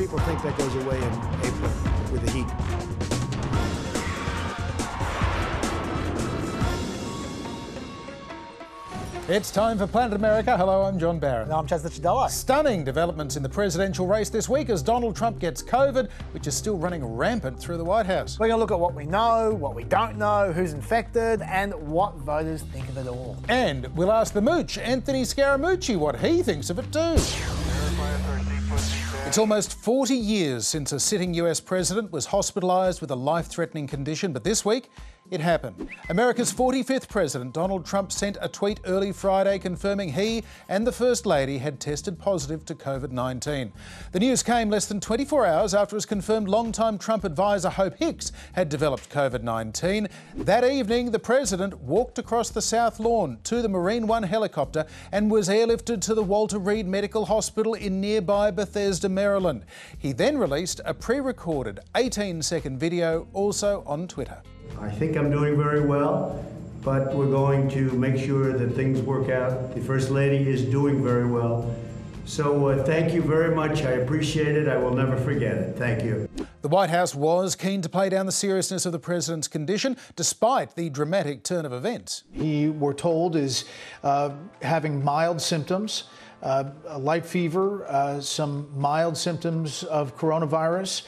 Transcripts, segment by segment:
people think that goes away in April with the heat. It's time for Planet America. Hello, I'm John Barron. And I'm Licciardello. Stunning developments in the presidential race this week as Donald Trump gets COVID, which is still running rampant through the White House. We're going to look at what we know, what we don't know, who's infected, and what voters think of it all. And we'll ask the Mooch, Anthony Scaramucci, what he thinks of it too. It's almost 40 years since a sitting US president was hospitalized with a life-threatening condition, but this week it happened. America's 45th president, Donald Trump, sent a tweet early Friday confirming he and the First Lady had tested positive to COVID-19. The news came less than 24 hours after it was confirmed longtime Trump advisor Hope Hicks had developed COVID-19. That evening, the president walked across the South Lawn to the Marine One helicopter and was airlifted to the Walter Reed Medical Hospital in nearby Bethesda, Maryland. He then released a pre-recorded 18-second video also on Twitter. I think I'm doing very well, but we're going to make sure that things work out. The First Lady is doing very well. So thank you very much. I appreciate it. I will never forget it. Thank you. The White House was keen to play down the seriousness of the president's condition, despite the dramatic turn of events. He, we're told, is having mild symptoms. A light fever, some mild symptoms of coronavirus,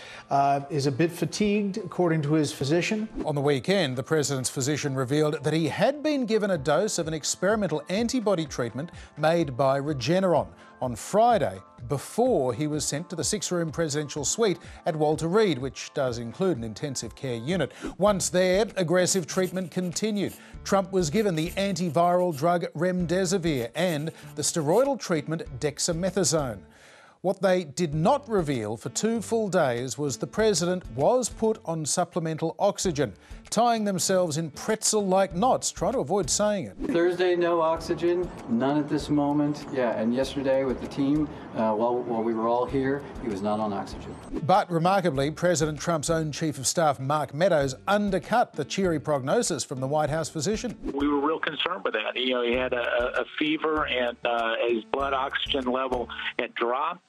is a bit fatigued, according to his physician. On the weekend, the president's physician revealed that he had been given a dose of an experimental antibody treatment made by Regeneron on Friday, before he was sent to the 6-room presidential suite at Walter Reed, which does include an intensive care unit. Once there, aggressive treatment continued. Trump was given the antiviral drug remdesivir and the steroidal treatment dexamethasone. What they did not reveal for 2 full days was the president was put on supplemental oxygen, tying themselves in pretzel-like knots, trying to avoid saying it. Thursday, no oxygen, none at this moment. Yeah, and yesterday with the team, while we were all here, he was not on oxygen. But remarkably, President Trump's own Chief of Staff, Mark Meadows, undercut the cheery prognosis from the White House physician. We were real concerned with that. He had a fever and his blood oxygen level had dropped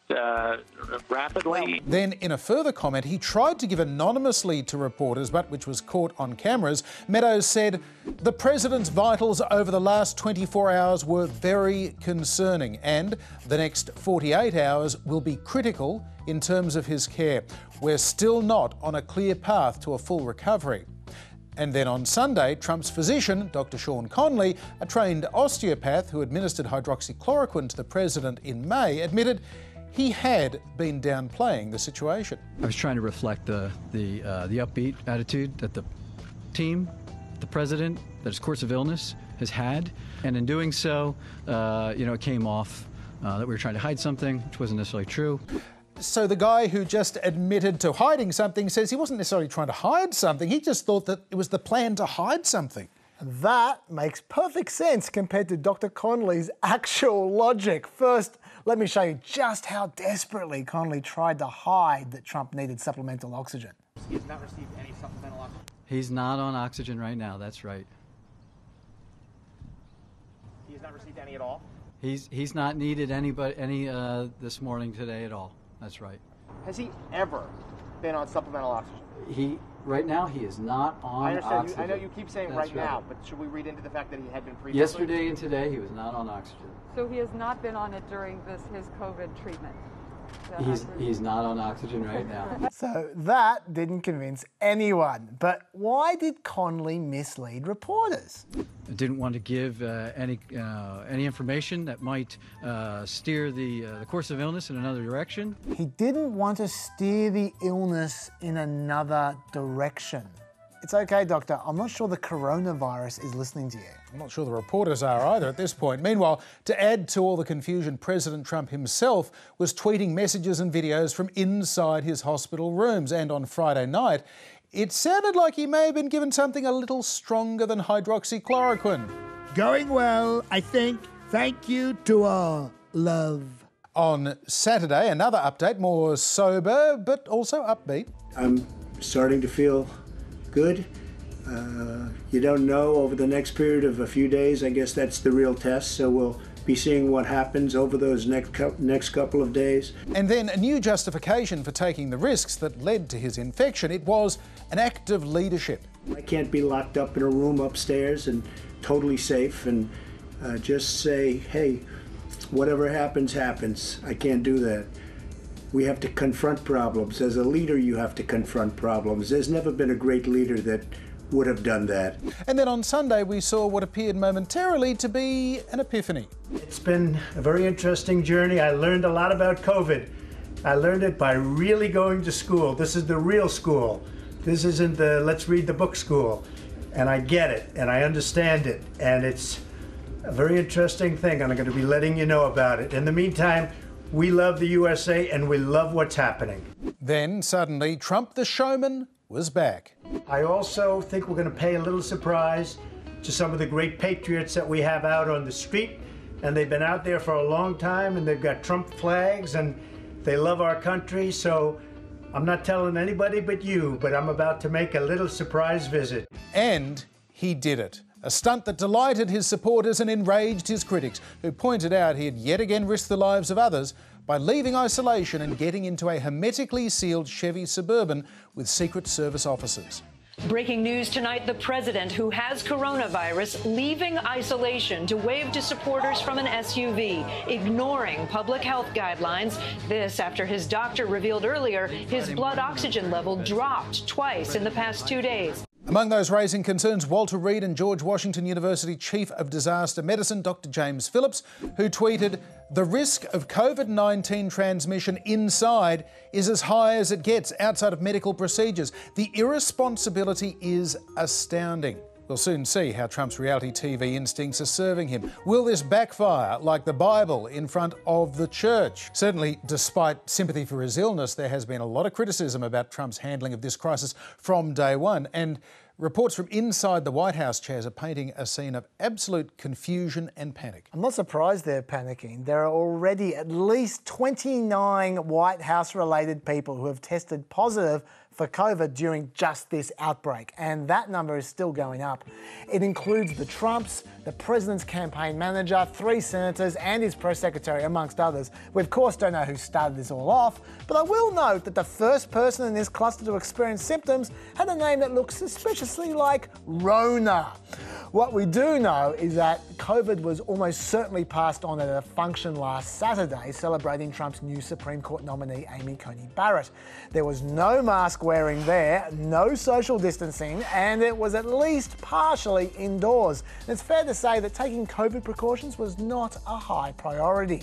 rapidly. Then, in a further comment, he tried to give anonymously to reporters, but which was caught on cameras. Meadows said, "The president's vitals over the last 24 hours were very concerning, and the next 48 hours will be critical in terms of his care. We're still not on a clear path to a full recovery." And then on Sunday, Trump's physician, Dr. Sean Conley, a trained osteopath who administered hydroxychloroquine to the president in May, admitted he had been downplaying the situation. I was trying to reflect the upbeat attitude that the team, the president, that his course of illness has had, and in doing so, it came off that we were trying to hide something, which wasn't necessarily true. So the guy who just admitted to hiding something says he wasn't necessarily trying to hide something, he just thought that it was the plan to hide something. That makes perfect sense compared to Dr. Conley's actual logic. First, let me show you just how desperately Conley tried to hide that Trump needed supplemental oxygen. He has not received any supplemental oxygen. He's not on oxygen right now, that's right. He has not received any at all? He's not needed any this morning, today at all. That's right. Has he ever been on supplemental oxygen? Right now, he is not on I understand. oxygen. I know you keep saying right now, but should we read into the fact that he had been previously? Yesterday and today, he was not on oxygen. So he has not been on it during his COVID treatment? He's not on oxygen right now. So that didn't convince anyone. But why did Conley mislead reporters? I didn't want to give any information that might steer the course of illness in another direction. He didn't want to steer the illness in another direction. It's okay, doctor. I'm not sure the coronavirus is listening to you. I'm not sure the reporters are either at this point. Meanwhile, to add to all the confusion, President Trump himself was tweeting messages and videos from inside his hospital rooms. And on Friday night, it sounded like he may have been given something a little stronger than hydroxychloroquine. Going well, I think. Thank you to all. Love. On Saturday, another update, more sober, but also upbeat. I'm starting to feel good. You don't know over the next period of a few days. I guess that's the real test, so we'll be seeing what happens over those next couple of days. And then a new justification for taking the risks that led to his infection. It was an act of leadership. I can't be locked up in a room upstairs and totally safe and just say, hey, whatever happens, happens. I can't do that. We have to confront problems. As a leader, you have to confront problems. There's never been a great leader that would have done that. And then on Sunday, we saw what appeared momentarily to be an epiphany. It's been a very interesting journey. I learned a lot about COVID. I learned it by really going to school. This is the real school. This isn't the let's read the book school. And I get it, and I understand it, and it's a very interesting thing, and I'm going to be letting you know about it. In the meantime, we love the USA, and we love what's happening. Then, suddenly, Trump the showman was back. I also think we're going to pay a little surprise to some of the great patriots that we have out on the street, and they've been out there for a long time, and they've got Trump flags, and they love our country, so I'm not telling anybody but you, but I'm about to make a little surprise visit. And he did it. A stunt that delighted his supporters and enraged his critics, who pointed out he had yet again risked the lives of others by leaving isolation and getting into a hermetically sealed Chevy Suburban with Secret Service officers. Breaking news tonight, the president, who has coronavirus, leaving isolation to wave to supporters from an SUV, ignoring public health guidelines. This after his doctor revealed earlier his blood oxygen level dropped twice in the past 2 days. Among those raising concerns, Walter Reed and George Washington University Chief of Disaster Medicine, Dr. James Phillips, who tweeted, "The risk of COVID-19 transmission inside is as high as it gets outside of medical procedures. The irresponsibility is astounding." We'll soon see how Trump's reality TV instincts are serving him. Will this backfire like the Bible in front of the church? Certainly, despite sympathy for his illness, there has been a lot of criticism about Trump's handling of this crisis from day one. And reports from inside the White House chairs are painting a scene of absolute confusion and panic. I'm not surprised they're panicking. There are already at least 29 White House-related people who have tested positive for COVID during just this outbreak, and that number is still going up. It includes the Trumps, the president's campaign manager, 3 senators, and his press secretary, amongst others. We of course don't know who started this all off, but I will note that the first person in this cluster to experience symptoms had a name that looks suspiciously like Rona. What we do know is that COVID was almost certainly passed on at a function last Saturday celebrating Trump's new Supreme Court nominee, Amy Coney Barrett. There was no mask wearing there, no social distancing, and it was at least partially indoors. And it's fair to say that taking COVID precautions was not a high priority.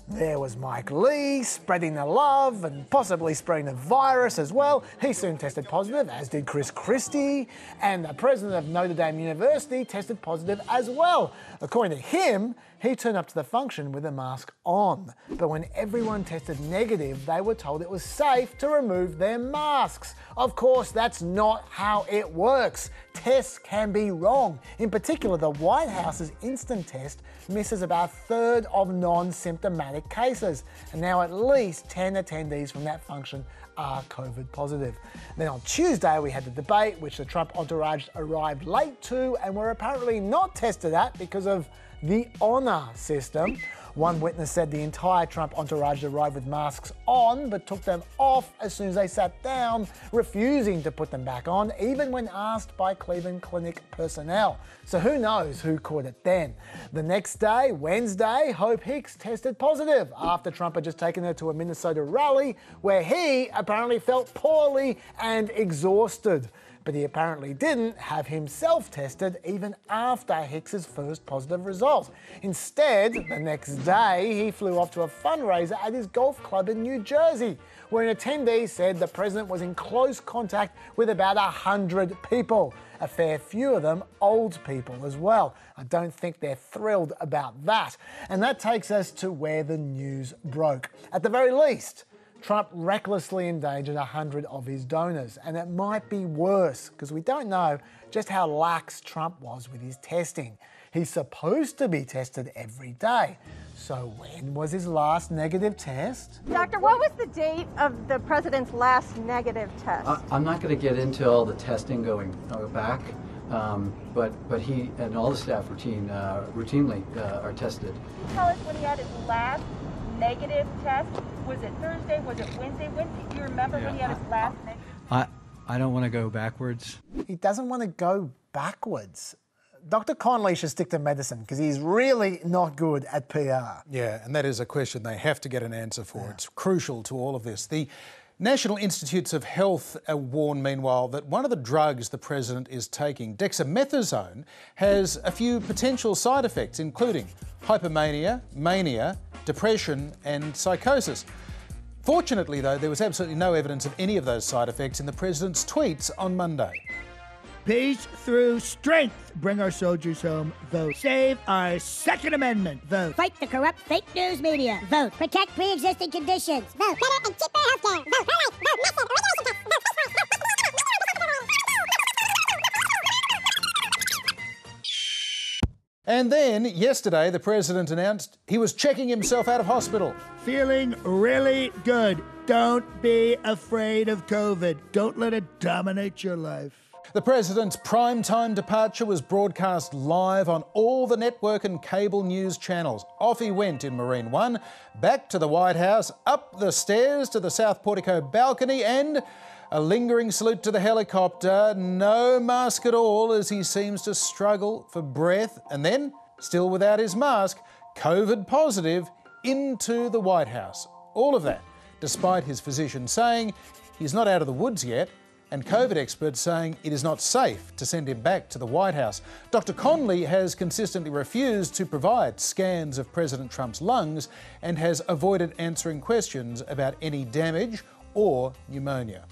There was Mike Lee spreading the love and possibly spreading the virus as well. He soon tested positive, as did Chris Christie, and the president of Notre Dame University tested positive as well. According to him, he turned up to the function with a mask on. But when everyone tested negative, they were told it was safe to remove their masks. Of course, that's not how it works. Tests can be wrong. In particular, the White House's instant test misses about 1/3 of non-symptomatic cases. And now at least 10 attendees from that function are COVID positive. Then on Tuesday, we had the debate, which the Trump entourage arrived late to and were apparently not tested at because of the honor system. One witness said the entire Trump entourage arrived with masks on, but took them off as soon as they sat down, refusing to put them back on, even when asked by Cleveland Clinic personnel. So who knows who caught it then? The next day, Wednesday, Hope Hicks tested positive after Trump had just taken her to a Minnesota rally where he apparently felt poorly and exhausted. But he apparently didn't have himself tested even after Hicks's first positive result. Instead, the next day, he flew off to a fundraiser at his golf club in New Jersey, where an attendee said the president was in close contact with about 100 people. A fair few of them old people as well. I don't think they're thrilled about that. And that takes us to where the news broke. At the very least, Trump recklessly endangered 100 of his donors, and it might be worse because we don't know just how lax Trump was with his testing. He's supposed to be tested every day. So when was his last negative test? Doctor, what was the date of the president's last negative test? I'm not going to get into all the testing going back, But he and all the staff routinely are tested. Tell us when he had his last negative test. Was it Thursday? Was it Wednesday? Do you remember when he had his last negative? I don't want to go backwards. He doesn't want to go backwards. Dr. Conley should stick to medicine because he's really not good at PR. Yeah, and that is a question they have to get an answer for. Yeah. It's crucial to all of this. The National Institutes of Health warn, meanwhile, that one of the drugs the president is taking, dexamethasone, has a few potential side effects, including hypomania, mania, depression and psychosis. Fortunately, though, there was absolutely no evidence of any of those side effects in the president's tweets on Monday. Peace through strength. Bring our soldiers home. Vote. Save our Second Amendment. Vote. Fight the corrupt fake news media. Vote. Protect pre-existing conditions. Vote. Better and cheaper healthcare. Vote. All right. Vote. Listen. And then, yesterday, the president announced he was checking himself out of hospital. Feeling really good. Don't be afraid of COVID. Don't let it dominate your life. The president's primetime departure was broadcast live on all the network and cable news channels. Off he went in Marine One, back to the White House, up the stairs to the South Portico balcony, and a lingering salute to the helicopter. No mask at all as he seems to struggle for breath. And then, still without his mask, COVID positive, into the White House. All of that, despite his physician saying he's not out of the woods yet, and COVID experts saying it is not safe to send him back to the White House. Dr. Conley has consistently refused to provide scans of President Trump's lungs and has avoided answering questions about any damage or pneumonia.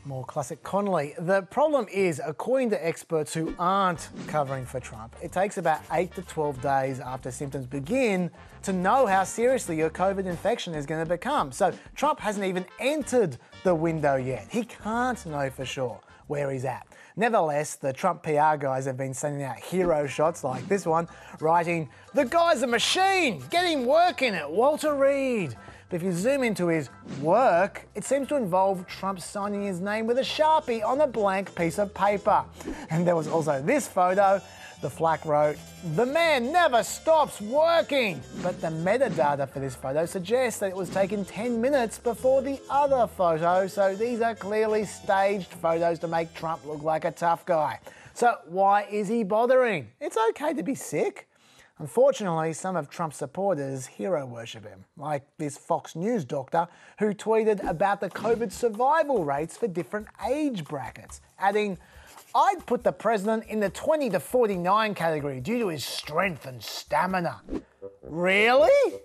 More classic Conley. The problem is, according to experts who aren't covering for Trump, it takes about 8 to 12 days after symptoms begin to know how seriously your COVID infection is going to become. So Trump hasn't even entered the window yet. He can't know for sure where he's at. Nevertheless, the Trump PR guys have been sending out hero shots like this one, writing, "The guy's a machine! Get him working at Walter Reed." But if you zoom into his work, it seems to involve Trump signing his name with a Sharpie on a blank piece of paper. And there was also this photo. The Flack wrote, "The man never stops working." But the metadata for this photo suggests that it was taken 10 minutes before the other photo, so these are clearly staged photos to make Trump look like a tough guy. So why is he bothering? It's okay to be sick. Unfortunately, some of Trump's supporters hero worship him, like this Fox News doctor who tweeted about the COVID survival rates for different age brackets, adding, "I'd put the president in the 20 to 49 category due to his strength and stamina." Really?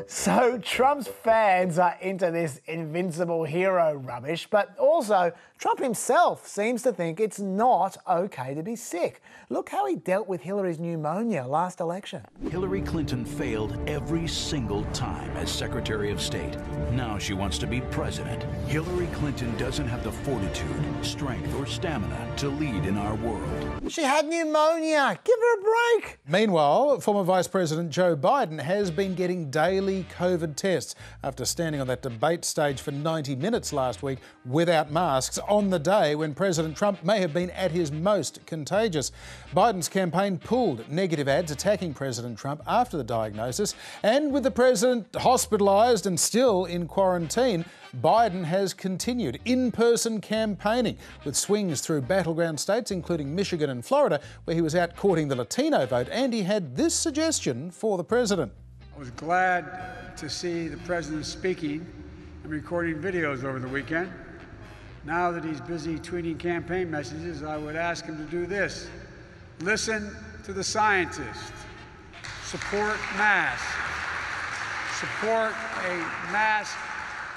So Trump's fans are into this invincible hero rubbish, but also Trump himself seems to think it's not okay to be sick. Look how he dealt with Hillary's pneumonia last election. Hillary Clinton failed every single time as Secretary of State. Now she wants to be president. Hillary Clinton doesn't have the fortitude, strength, or stamina to lead in our world. She had pneumonia. Give her a break. Meanwhile, former Vice President Joe Biden has been getting daily COVID tests after standing on that debate stage for 90 minutes last week without masks on the day when President Trump may have been at his most contagious. Biden's campaign pulled negative ads attacking President Trump after the diagnosis, and with the president hospitalised and still in quarantine, Biden has continued in-person campaigning with swings through battleground states including Michigan and Florida, where he was out courting the Latino vote, and he had this suggestion for the president. I was glad to see the president speaking and recording videos over the weekend. Now that he's busy tweeting campaign messages, I would ask him to do this. Listen to the scientists. Support masks. Support a mask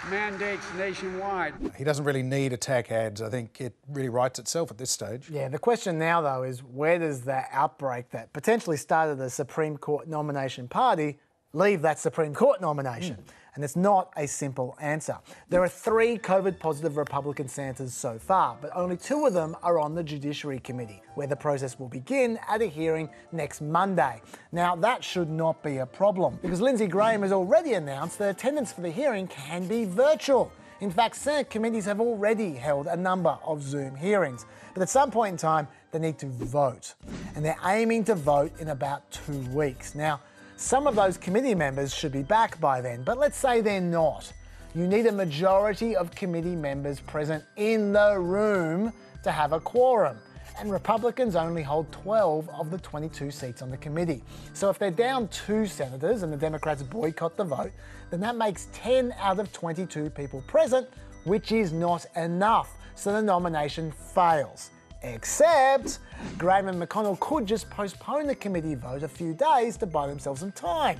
mandates nationwide. He doesn't really need attack ads. I think it really writes itself at this stage. Yeah, the question now, though, is where does that outbreak that potentially started the Supreme Court nomination party leave that Supreme Court nomination? And it's not a simple answer. There are 3 COVID-positive Republican senators so far, but only 2 of them are on the Judiciary Committee, where the process will begin at a hearing next Monday. Now, that should not be a problem, because Lindsey Graham has already announced that attendance for the hearing can be virtual. In fact, Senate committees have already held a number of Zoom hearings, but at some point in time, they need to vote. And they're aiming to vote in about 2 weeks. Now, some of those committee members should be back by then, but let's say they're not. You need a majority of committee members present in the room to have a quorum. And Republicans only hold 12 of the 22 seats on the committee. So if they're down 2 senators and the Democrats boycott the vote, then that makes 10 out of 22 people present, which is not enough. So the nomination fails. Except Graham and McConnell could just postpone the committee vote a few days to buy themselves some time.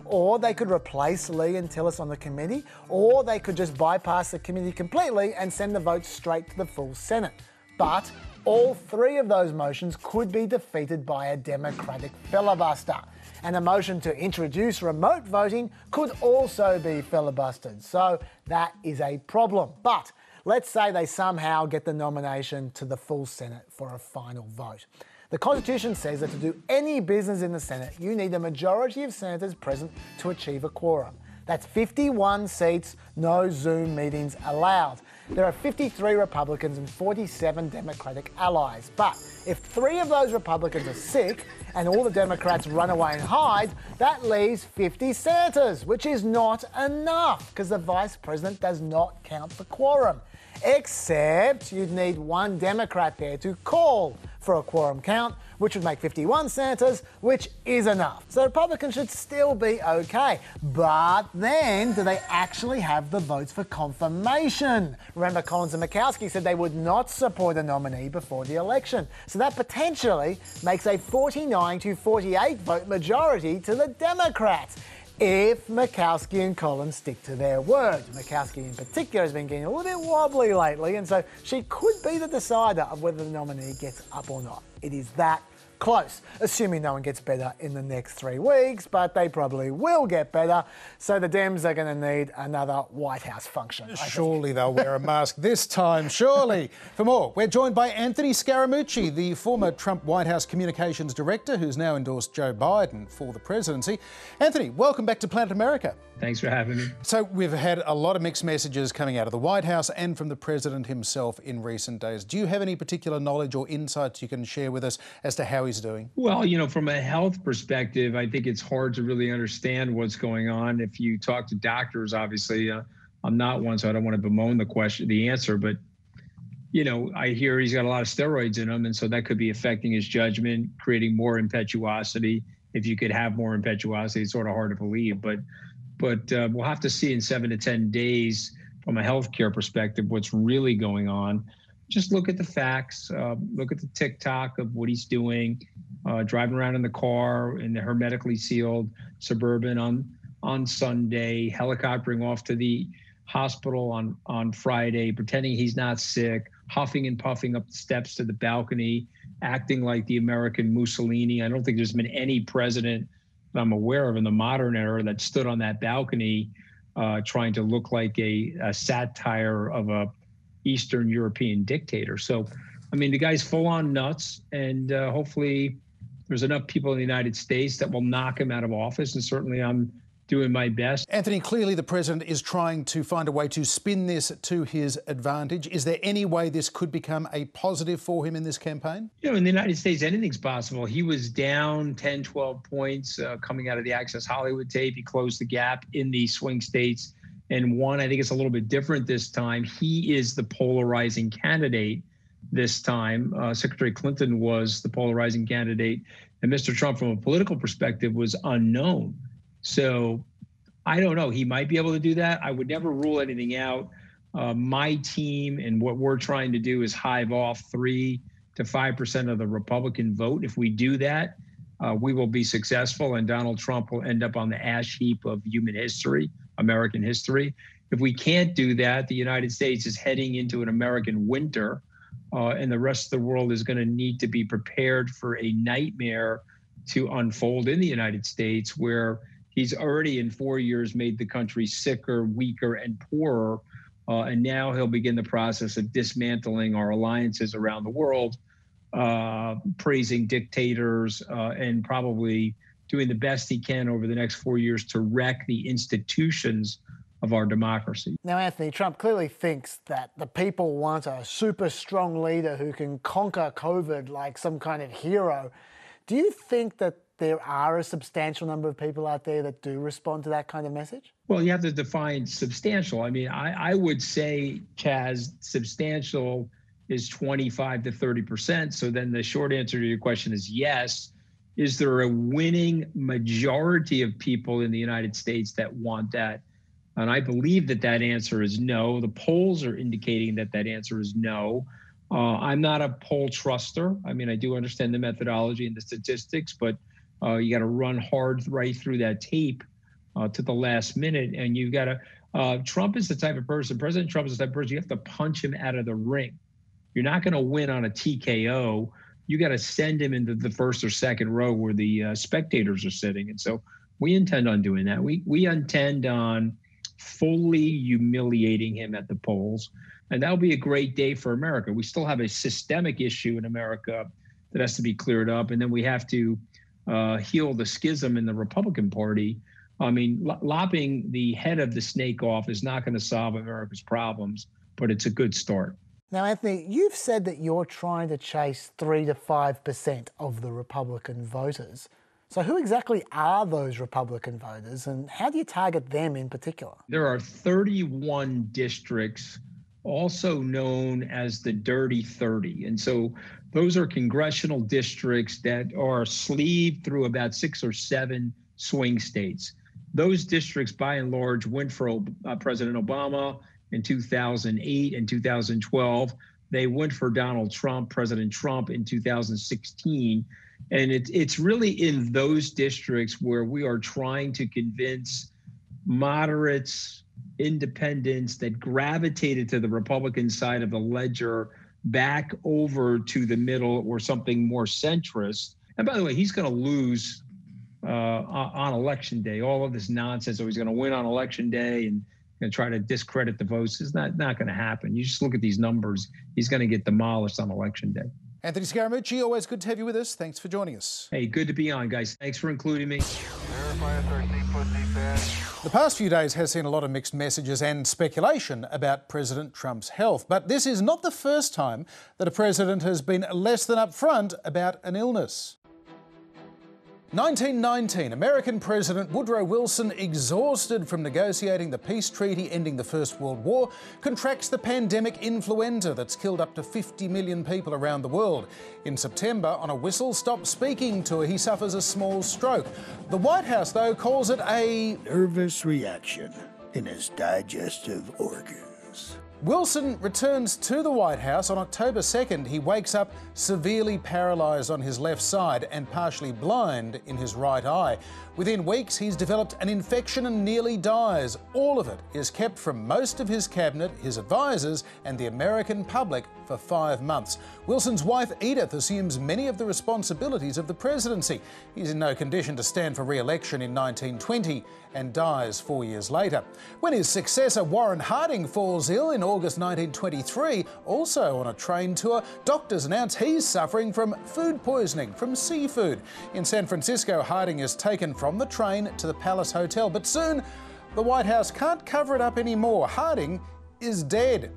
Or they could replace Lee and Tillis on the committee, or they could just bypass the committee completely and send the vote straight to the full Senate. But all 3 of those motions could be defeated by a Democratic filibuster. And a motion to introduce remote voting could also be filibustered. So that is a problem. But let's say they somehow get the nomination to the full Senate for a final vote. The Constitution says that to do any business in the Senate, you need a majority of senators present to achieve a quorum. That's 51 seats, no Zoom meetings allowed. There are 53 Republicans and 47 Democratic allies. But if 3 of those Republicans are sick and all the Democrats run away and hide, that leaves 50 senators, which is not enough because the vice president does not count for quorum. Except you'd need 1 Democrat there to call for a quorum count, which would make 51 senators, which is enough. So Republicans should still be okay. But then, do they actually have the votes for confirmation? Remember, Collins and Murkowski said they would not support a nominee before the election. So that potentially makes a 49 to 48 vote majority to the Democrats, if Murkowski and Collins stick to their word. Murkowski in particular has been getting a little bit wobbly lately, and so she could be the decider of whether the nominee gets up or not. It is that close, assuming no one gets better in the next 3 weeks, but they probably will get better, so the Dems are going to need another White House function. Surely they'll wear a mask this time, surely. For more, we're joined by Anthony Scaramucci, the former Trump White House Communications Director, who's now endorsed Joe Biden for the presidency. Anthony, welcome back to Planet America. Thanks for having me. So we've had a lot of mixed messages coming out of the White House and from the president himself in recent days. Do you have any particular knowledge or insights you can share with us as to how he's doing? Well, from a health perspective, I think it's hard to really understand what's going on. If you talk to doctors, obviously, I'm not one, so I don't want to bemoan the answer, but I hear he's got a lot of steroids in him, and so that could be affecting his judgment, creating more impetuosity. If you could have more impetuosity, it's sort of hard to believe, but we'll have to see in 7 to 10 days from a healthcare perspective what's really going on. Just look at the facts, look at the TikTok of what he's doing, driving around in the car in the hermetically sealed Suburban on Sunday, helicoptering off to the hospital on Friday, pretending he's not sick, huffing and puffing up the steps to the balcony, acting like the American Mussolini. I don't think there's been any president that I'm aware of in the modern era that stood on that balcony trying to look like a satire of a Eastern European dictator. So, the guy's full on nuts, and hopefully there's enough people in the United States that will knock him out of office. And certainly I'm doing my best. Anthony, clearly the president is trying to find a way to spin this to his advantage. Is there any way this could become a positive for him in this campaign? In the United States, anything's possible. He was down 10, 12 points coming out of the Access Hollywood tape. He closed the gap in the swing states and won. I think it's a little bit different this time. He is the polarizing candidate this time. Secretary Clinton was the polarizing candidate, and Mr. Trump, from a political perspective, was unknown. So I don't know. He might be able to do that. I would never rule anything out. My team and what we're trying to do is hive off 3 to 5% of the Republican vote. If we do that, we will be successful, and Donald Trump will end up on the ash heap of human history, American history. If we can't do that, the United States is heading into an American winter, and the rest of the world is going to need to be prepared for a nightmare to unfold in the United States, where he's already in 4 years made the country sicker, weaker, and poorer. And now he'll begin the process of dismantling our alliances around the world, praising dictators, and probably doing the best he can over the next 4 years to wreck the institutions of our democracy. Now, Anthony, Trump clearly thinks that the people want a super strong leader who can conquer COVID like some kind of hero. Do you think that there are a substantial number of people out there that do respond to that kind of message? Well, you have to define substantial. I mean, I would say, Chaz, substantial is 25 to 30%. So then the short answer to your question is yes. Is there a winning majority of people in the United States that want that? And I believe that that answer is no. The polls are indicating that that answer is no. I'm not a poll truster. I mean, I do understand the methodology and the statistics, but you got to run hard right through that tape to the last minute. And you've got to, Trump is the type of person, President Trump is the type of person, you have to punch him out of the ring. You're not going to win on a TKO. You got to send him into the first or second row where the spectators are sitting. And so we intend on doing that. We intend on fully humiliating him at the polls. And that'll be a great day for America. We still have a systemic issue in America that has to be cleared up. And then we have to heal the schism in the Republican Party. I mean, lopping the head of the snake off is not going to solve America's problems, but it's a good start. Now, Anthony, you've said that you're trying to chase 3 to 5% of the Republican voters. So who exactly are those Republican voters, and how do you target them in particular? There are 31 districts, also known as the Dirty 30. And so those are congressional districts that are sleeved through about 6 or 7 swing states. Those districts, by and large, went for President Obama in 2008 and 2012. They went for Donald Trump, President Trump, in 2016. And it's really in those districts where we are trying to convince moderates, independents that gravitated to the Republican side of the ledger back over to the middle or something more centrist. And by the way, he's going to lose on election day. All of this nonsense, so he's going to win on election day and going to try to discredit the votes is not going to happen. You just look at these numbers. He's going to get demolished on election day. Anthony Scaramucci, always good to have you with us. Thanks for joining us. Hey, good to be on, guys. Thanks for including me. The past few days has seen a lot of mixed messages and speculation about President Trump's health. But this is not the first time that a president has been less than upfront about an illness. 1919, American President Woodrow Wilson, exhausted from negotiating the peace treaty ending the First World War, contracts the pandemic influenza that's killed up to 50 million people around the world. In September, on a whistle-stop speaking tour, he suffers a small stroke. The White House, though, calls it a nervous reaction in his digestive organs. Wilson returns to the White House on October 2nd. He wakes up severely paralysed on his left side and partially blind in his right eye. Within weeks, he's developed an infection and nearly dies. All of it is kept from most of his cabinet, his advisors, and the American public for 5 months. Wilson's wife, Edith, assumes many of the responsibilities of the presidency. He's in no condition to stand for re-election in 1920 and dies 4 years later. When his successor, Warren Harding, falls ill in August 1923, also on a train tour, doctors announce he's suffering from food poisoning from seafood. In San Francisco, Harding is taken from the train to the Palace Hotel, but soon the White House can't cover it up anymore. Harding is dead.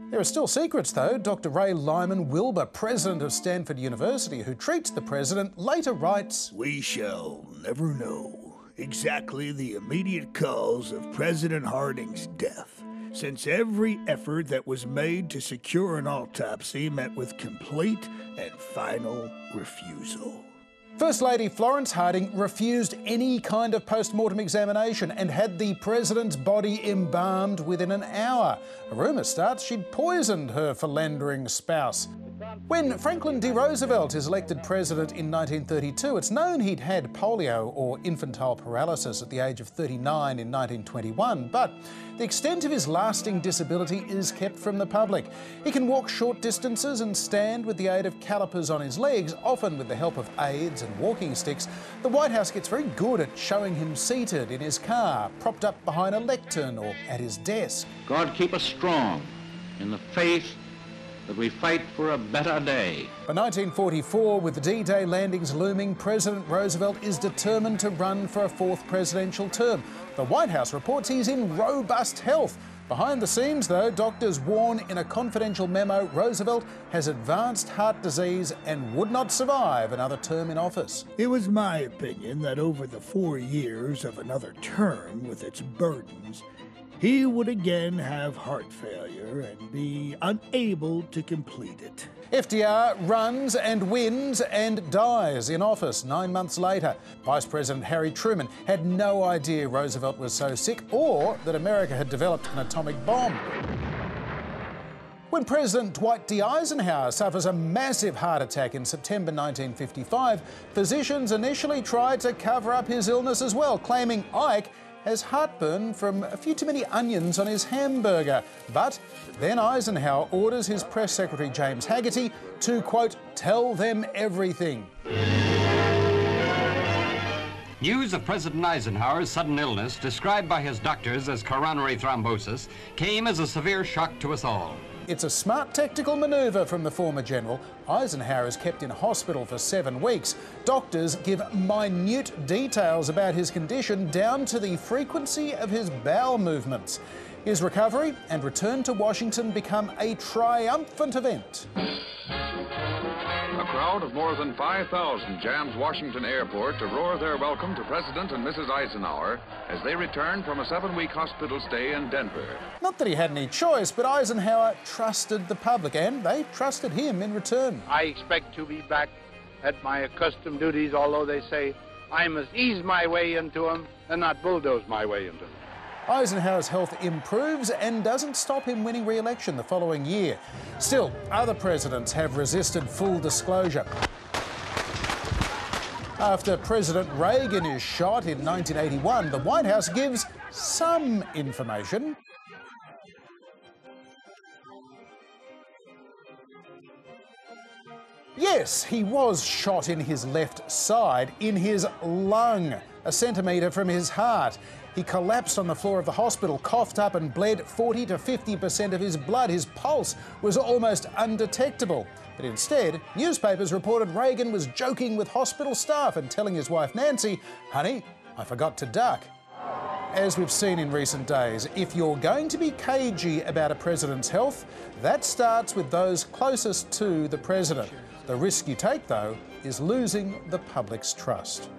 There are still secrets, though. Dr. Ray Lyman Wilbur, president of Stanford University, who treats the president, later writes, "We shall never know exactly the immediate cause of President Harding's death, since every effort that was made to secure an autopsy met with complete and final refusal." First Lady Florence Harding refused any kind of post-mortem examination and had the president's body embalmed within an hour. A rumour starts she'd poisoned her philandering spouse. When Franklin D. Roosevelt is elected president in 1932, it's known he'd had polio or infantile paralysis at the age of 39 in 1921, but the extent of his lasting disability is kept from the public. He can walk short distances and stand with the aid of calipers on his legs, often with the help of aids and walking sticks. The White House gets very good at showing him seated in his car, propped up behind a lectern or at his desk. God keep us strong in the faith that we fight for a better day. By 1944, with the D-Day landings looming, President Roosevelt is determined to run for a fourth presidential term. The White House reports he's in robust health. Behind the scenes, though, doctors warn in a confidential memo Roosevelt has advanced heart disease and would not survive another term in office. It was my opinion that over the 4 years of another term with its burdens, he would again have heart failure and be unable to complete it. FDR runs and wins and dies in office 9 months later. Vice President Harry Truman had no idea Roosevelt was so sick or that America had developed an atomic bomb. When President Dwight D. Eisenhower suffers a massive heart attack in September 1955, physicians initially tried to cover up his illness as well, claiming Ike has heartburn from a few too many onions on his hamburger. But then Eisenhower orders his press secretary James Haggerty to, quote, tell them everything. News of President Eisenhower's sudden illness, described by his doctors as coronary thrombosis, came as a severe shock to us all. It's a smart tactical manoeuvre from the former general. Eisenhower is kept in hospital for 7 weeks. Doctors give minute details about his condition down to the frequency of his bowel movements. His recovery and return to Washington become a triumphant event. A crowd of more than 5,000 jams Washington Airport to roar their welcome to President and Mrs. Eisenhower as they return from a 7-week hospital stay in Denver. Not that he had any choice, but Eisenhower trusted the public, and they trusted him in return. I expect to be back at my accustomed duties, although they say I must ease my way into them and not bulldoze my way into them. Eisenhower's health improves and doesn't stop him winning re-election the following year. Still, other presidents have resisted full disclosure. After President Reagan is shot in 1981, the White House gives some information. Yes, he was shot in his left side, in his lung, a centimetre from his heart. He collapsed on the floor of the hospital, coughed up and bled 40 to 50% of his blood. His pulse was almost undetectable. But instead, newspapers reported Reagan was joking with hospital staff and telling his wife Nancy, "Honey, I forgot to duck." As we've seen in recent days, if you're going to be cagey about a president's health, that starts with those closest to the president. The risk you take, though, is losing the public's trust.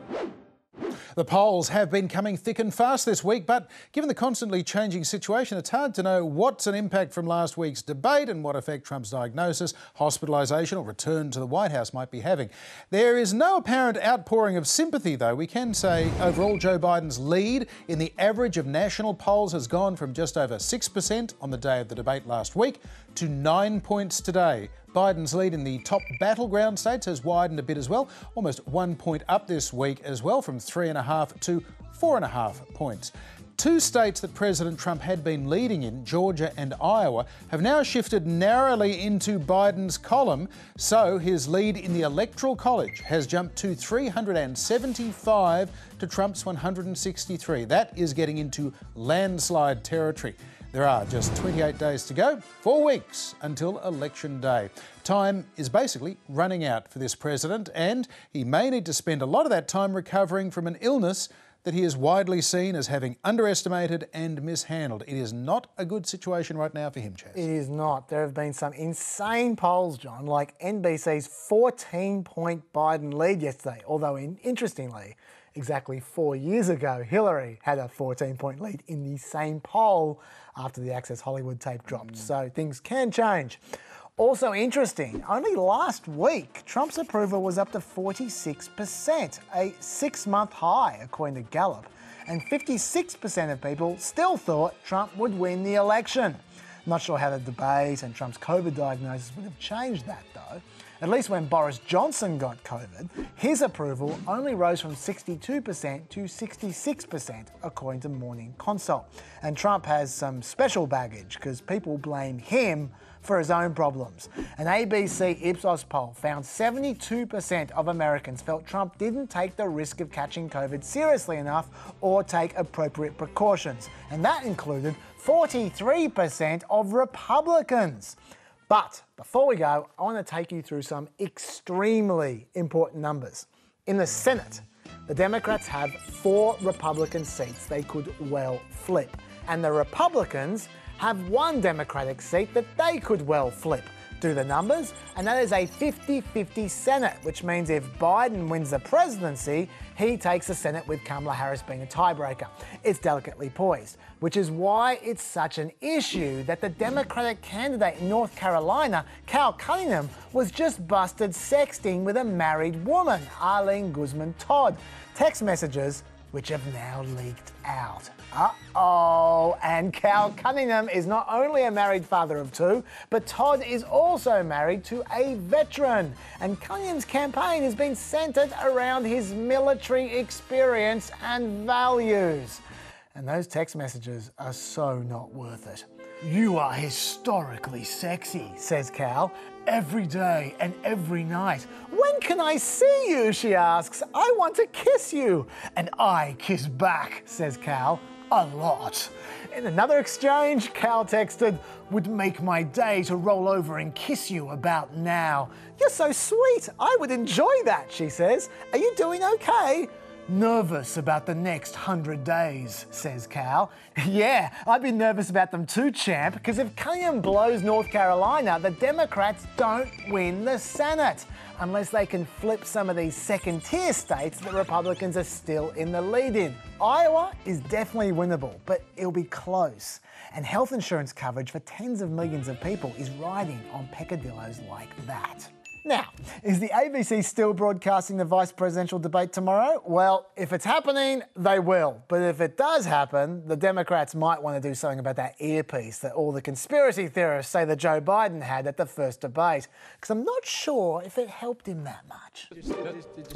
The polls have been coming thick and fast this week, but given the constantly changing situation, it's hard to know what's an impact from last week's debate and what effect Trump's diagnosis, hospitalisation or return to the White House might be having. There is no apparent outpouring of sympathy, though. We can say overall Joe Biden's lead in the average of national polls has gone from just over 6% on the day of the debate last week to 9 points today. Biden's lead in the top battleground states has widened a bit as well, almost 1 point up this week as well, from 3.5 to 4.5 points. Two states that President Trump had been leading in, Georgia and Iowa, have now shifted narrowly into Biden's column, so his lead in the Electoral College has jumped to 375 to Trump's 163. That is getting into landslide territory. There are just 28 days to go, 4 weeks until Election Day. Time is basically running out for this president, and he may need to spend a lot of that time recovering from an illness that he is widely seen as having underestimated and mishandled. It is not a good situation right now for him, Chaz. It is not. There have been some insane polls, John, like NBC's 14-point Biden lead yesterday, although interestingly, exactly 4 years ago, Hillary had a 14-point lead in the same poll after the Access Hollywood tape dropped. So things can change. Also interesting, only last week, Trump's approval was up to 46%, a 6-month high, according to Gallup. And 56% of people still thought Trump would win the election. Not sure how the debate and Trump's COVID diagnosis would have changed that, though. At least when Boris Johnson got COVID, his approval only rose from 62% to 66%, according to Morning Consult. And Trump has some special baggage because people blame him for his own problems. An ABC Ipsos poll found 72% of Americans felt Trump didn't take the risk of catching COVID seriously enough or take appropriate precautions. And that included 43% of Republicans. But before we go, I want to take you through some extremely important numbers. In the Senate, the Democrats have 4 Republican seats they could well flip, and the Republicans have 1 Democratic seat that they could well flip. Do the numbers, and that is a 50-50 Senate, which means if Biden wins the presidency, he takes the Senate with Kamala Harris being a tiebreaker. It's delicately poised, which is why it's such an issue that the Democratic candidate in North Carolina, Cal Cunningham, was just busted sexting with a married woman, Arlene Guzman Todd. Text messages which have now leaked out. Uh-oh, and Cal Cunningham is not only a married father of 2, but Todd is also married to a veteran. And Cunningham's campaign has been centred around his military experience and values. And those text messages are so not worth it. "You are historically sexy," says Cal, "every day and every night. When can I see you?" she asks. "I want to kiss you." "And I kiss back," says Cal, "a lot." In another exchange, Cal texted, "Would make my day to roll over and kiss you about now." "You're so sweet. I would enjoy that," she says. "Are you doing okay?" "Nervous about the next 100 days, says Cal. "Yeah, I've been nervous about them too, champ, because if Cunningham blows North Carolina, the Democrats don't win the Senate, unless they can flip some of these second-tier states that Republicans are still in the lead in. Iowa is definitely winnable, but it'll be close. And health insurance coverage for tens of millions of people is riding on peccadillos like that." Now, is the ABC still broadcasting the vice presidential debate tomorrow? Well, if it's happening, they will. But if it does happen, the Democrats might want to do something about that earpiece that all the conspiracy theorists say that Joe Biden had at the first debate, because I'm not sure if it helped him that much.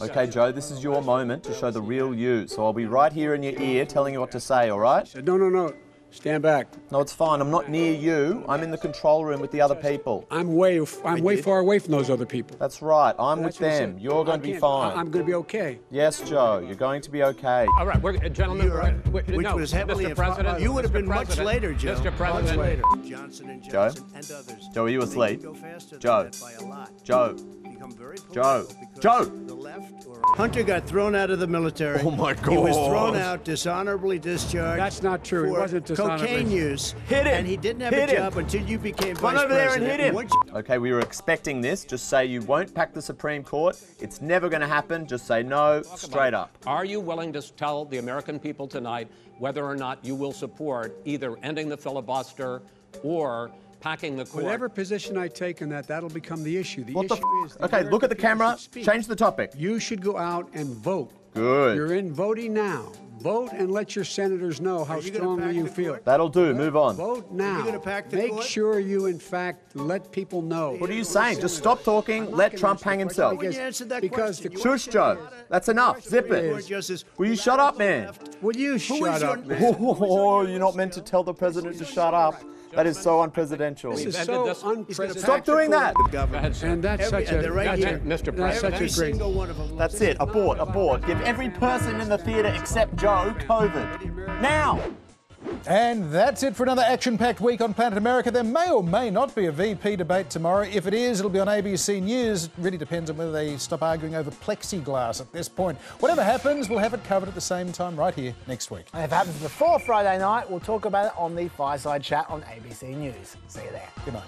Okay, Joe, this is your moment to show the real you. So I'll be right here in your ear telling you what to say, all right? No. Stand back. No, it's fine. I'm not near you. I'm in the control room with the other people. I'm way far away from those other people. That's right. I'm with them. You're going to be fine. I'm going to be okay. Yes, Joe. You're going to be okay. All right, gentlemen. Which was heavily Mr. President. You would have been much later, Joe. Mr. President. Much later. Johnson & Johnson and others. Joe, are you asleep? Go faster Joe. than that by a lot. Joe. Become very Joe. political Joe. because the left or Hunter got thrown out of the military. Oh my God. He was thrown out, dishonorably discharged. That's not true. He For wasn't dishonorably. cocaine use. Hit him. And he didn't have Hit a him. job until you became Run vice over there and president. hit him. Once Okay, we were expecting this. Just say you won't pack the Supreme Court. It's never going to happen. Just say no, straight up. Are you willing to tell the American people tonight whether or not you will support either ending the filibuster or packing the court? Whatever position I take on that, that'll become the issue. What the f? Okay, look at the camera. Change the topic. You should go out and vote. Good. You're in voting now. Vote and let your senators know how strongly you feel. That'll do. Move on. Vote now. gonna pack the Make court? sure you, in fact, let people know. What are you saying? Just stop talking. Let Trump hang himself. you answered that Because question, Shush, Joe. That's enough. Zip it. Will you shut up, man? Will you shut up, man? Oh, you're not meant to tell the president to shut up. That is so unpresidential. This is so unprecedented. Stop doing that. And that's such a Mr. That's such a President. great. Single one of them. That's it. Abort. Give every person in the theatre except Joe COVID. Now. And that's it for another action-packed week on Planet America. There may or may not be a VP debate tomorrow. If it is, it'll be on ABC News. It really depends on whether they stop arguing over plexiglass at this point. Whatever happens, we'll have it covered at the same time right here next week. And if it happens before Friday night, we'll talk about it on the Fireside Chat on ABC News. See you there. Good night.